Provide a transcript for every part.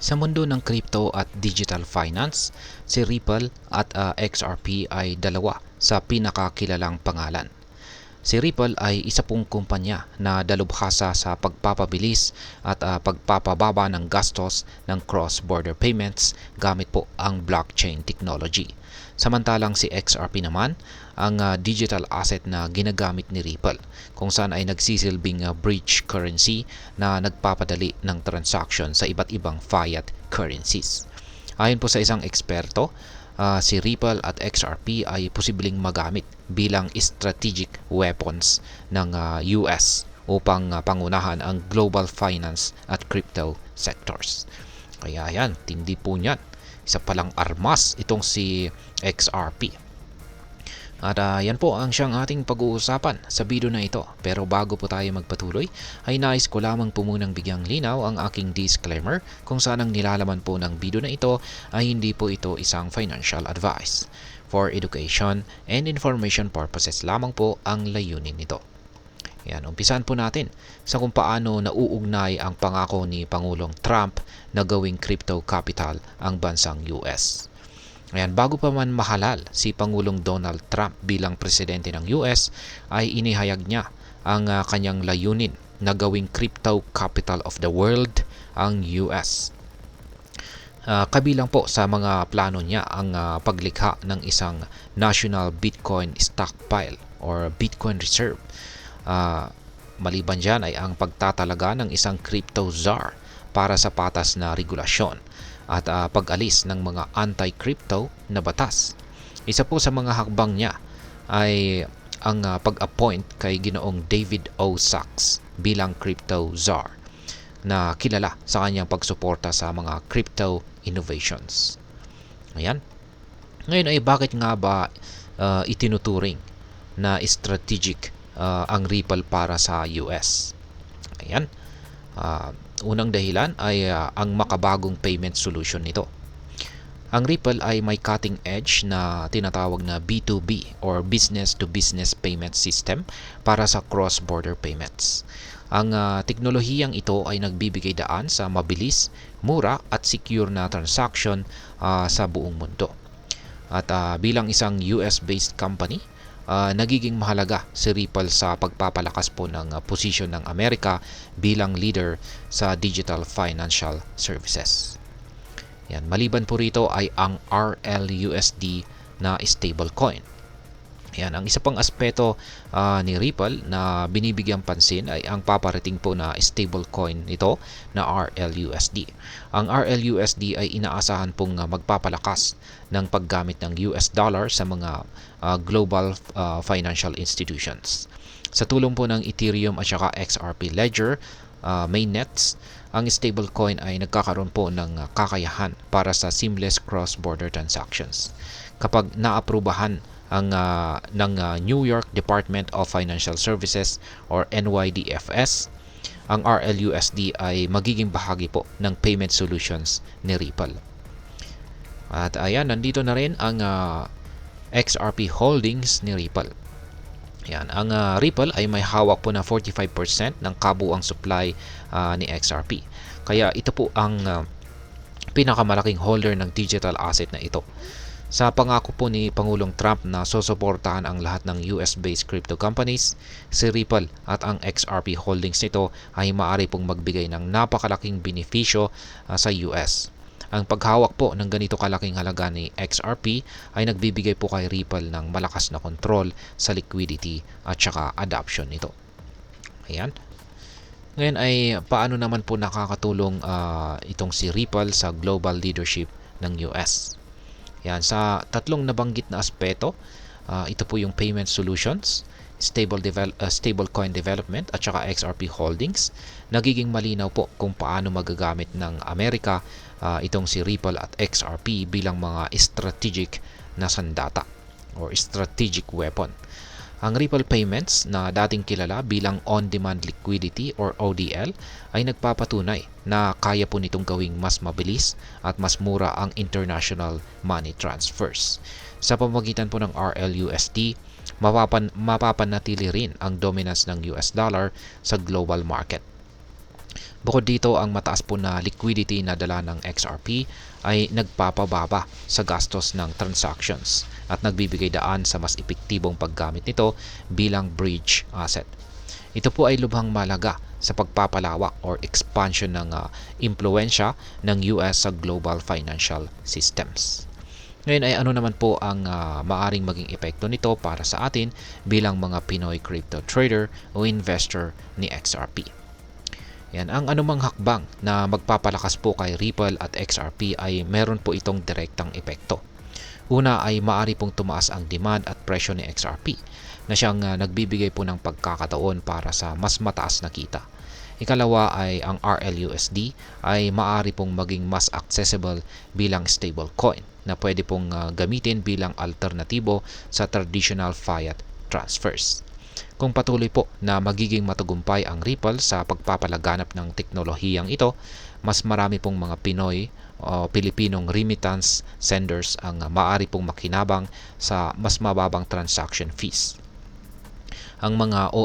Sa mundo ng crypto at digital finance, si Ripple at XRP ay dalawa sa pinakakilalang pangalan. Si Ripple ay isa pong kumpanya na dalubhasa sa pagpapabilis at pagpapababa ng gastos ng cross-border payments gamit po ang blockchain technology. Samantalang si XRP naman ang digital asset na ginagamit ni Ripple kung saan ay nagsisilbing bridge currency na nagpapadali ng transaction sa iba't ibang fiat currencies. Ayon po sa isang eksperto, si Ripple at XRP ay posibleng magamit bilang strategic weapons ng US upang pangunahan ang global finance at crypto sectors. Kaya yan, tindi po niyan. Isa palang armas itong si XRP. At yan po ang siyang ating pag-uusapan sa video na ito. Pero bago po tayo magpatuloy, ay nais ko lamang po munang bigyang linaw ang aking disclaimer kung saan ang nilalaman po ng video na ito ay hindi po ito isang financial advice. For education and information purposes lamang po ang layunin nito. Yan, umpisan po natin sa kung paano nauugnay ang pangako ni Pangulong Trump na gawing crypto capital ang bansang US. Ayan, bago pa man mahalal si Pangulong Donald Trump bilang presidente ng US, ay inihayag niya ang kanyang layunin na gawing crypto capital of the world ang US. Kabilang po sa mga plano niya ang paglikha ng isang national Bitcoin stockpile or Bitcoin reserve. Maliban dyan ay ang pagtatalaga ng isang crypto czar para sa patas na regulasyon at pag-alis ng mga anti-crypto na batas. Isa po sa mga hakbang niya ay ang pag-appoint kay Ginoong David O. Sachs bilang crypto czar na kilala sa kanyang pagsuporta sa mga crypto innovations. Ayan. Ngayon ay bakit nga ba itinuturing na strategic ang Ripple para sa US? Ayan. Unang dahilan ay ang makabagong payment solution nito. Ang Ripple ay may cutting edge na tinatawag na B2B or business to business payment system para sa cross-border payments. Ang teknolohiyang ito ay nagbibigay daan sa mabilis, mura at secure na transaction sa buong mundo. At bilang isang US-based company, nagiging mahalaga si Ripple sa pagpapalakas po ng posisyon ng Amerika bilang leader sa digital financial services. Yan, maliban po rito ay ang RLUSD na stablecoin. Yan, ang isa pang aspeto ni Ripple na binibigyang pansin ay ang paparating po na stablecoin nito na RLUSD. Ang RLUSD ay inaasahan pong magpapalakas ng paggamit ng US dollar sa mga global financial institutions. Sa tulong po ng Ethereum at saka XRP Ledger mainnets, ang stablecoin ay nagkakaroon po ng kakayahan para sa seamless cross-border transactions. Kapag naaprubahan ng New York Department of Financial Services or NYDFS, ang RLUSD ay magiging bahagi po ng payment solutions ni Ripple. At ayan, nandito na rin ang XRP holdings ni Ripple. Ayan, ang Ripple ay may hawak po na 45% ng kabuuang supply ni XRP. Kaya ito po ang pinakamalaking holder ng digital asset na ito. Sa pangako po ni Pangulong Trump na susuportahan ang lahat ng US-based crypto companies, si Ripple at ang XRP holdings nito ay maaari pong magbigay ng napakalaking benepisyo sa US. Ang paghawak po ng ganito kalaking halaga ni XRP ay nagbibigay po kay Ripple ng malakas na kontrol sa liquidity at saka adoption nito. Ayan. Ngayon ay paano naman po nakakatulong itong si Ripple sa global leadership ng US? Yan, sa tatlong nabanggit na aspeto, ito po yung payment solutions, stablecoin development at saka XRP holdings. Nagiging malinaw po kung paano magagamit ng Amerika itong si Ripple at XRP bilang mga strategic na sandata or strategic weapon. Ang Ripple Payments na dating kilala bilang On-Demand Liquidity or ODL ay nagpapatunay na kaya po nitong gawing mas mabilis at mas mura ang international money transfers. Sa pamamagitan po ng RLUSD, mapapanatili rin ang dominance ng US dollar sa global market. Bukod dito, ang mataas po na liquidity na dala ng XRP ay nagpapababa sa gastos ng transactions at nagbibigay daan sa mas epektibong paggamit nito bilang bridge asset. Ito po ay lubhang malaga sa pagpapalawak or expansion ng impluensya ng US sa global financial systems. Ngayon ay ano naman po ang maaring maging epekto nito para sa atin bilang mga Pinoy crypto trader o investor ni XRP. Yan, ang anumang hakbang na magpapalakas po kay Ripple at XRP ay meron po itong direktang epekto. Una ay maaari pong tumaas ang demand at presyo ni XRP na siyang nagbibigay po ng pagkakataon para sa mas mataas na kita. Ikalawa ay ang RLUSD ay maaari pong maging mas accessible bilang stablecoin na pwede pong gamitin bilang alternatibo sa traditional fiat transfers. Kung patuloy po na magiging matagumpay ang Ripple sa pagpapalaganap ng teknolohiyang ito, mas marami pong mga Pinoy o Pilipinong remittance senders ang maaari pong makinabang sa mas mababang transaction fees. Ang mga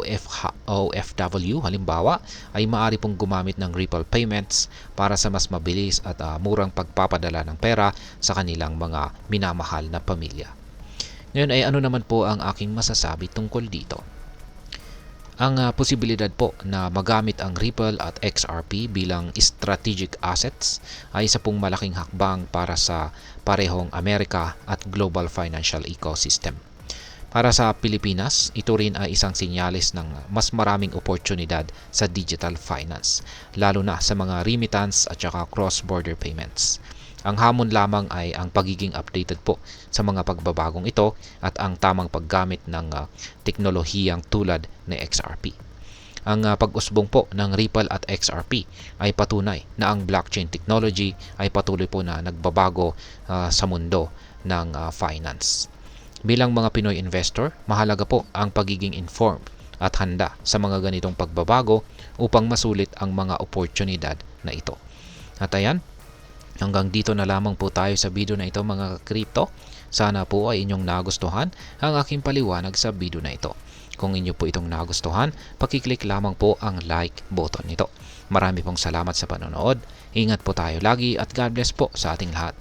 OFW halimbawa ay maaari pong gumamit ng Ripple payments para sa mas mabilis at murang pagpapadala ng pera sa kanilang mga minamahal na pamilya. Ngayon ay ano naman po ang aking masasabi tungkol dito? Ang posibilidad po na magamit ang Ripple at XRP bilang strategic assets ay isa pong malaking hakbang para sa parehong Amerika at global financial ecosystem. Para sa Pilipinas, ito rin ay isang sinyalis ng mas maraming oportunidad sa digital finance, lalo na sa mga remittance at saka cross-border payments. Ang hamon lamang ay ang pagiging updated po sa mga pagbabagong ito at ang tamang paggamit ng teknolohiyang tulad ng XRP. Ang pag-usbong po ng Ripple at XRP ay patunay na ang blockchain technology ay patuloy po na nagbabago sa mundo ng finance. Bilang mga Pinoy investor, mahalaga po ang pagiging informed at handa sa mga ganitong pagbabago upang masulit ang mga oportunidad na ito. At ayan, hanggang dito na lamang po tayo sa video na ito mga crypto. Sana po ay inyong nagustuhan ang aking paliwanag sa video na ito. Kung inyo po itong nagustuhan, pakiclick lamang po ang like button nito. Marami pong salamat sa panonood. Ingat po tayo lagi at God bless po sa ating lahat.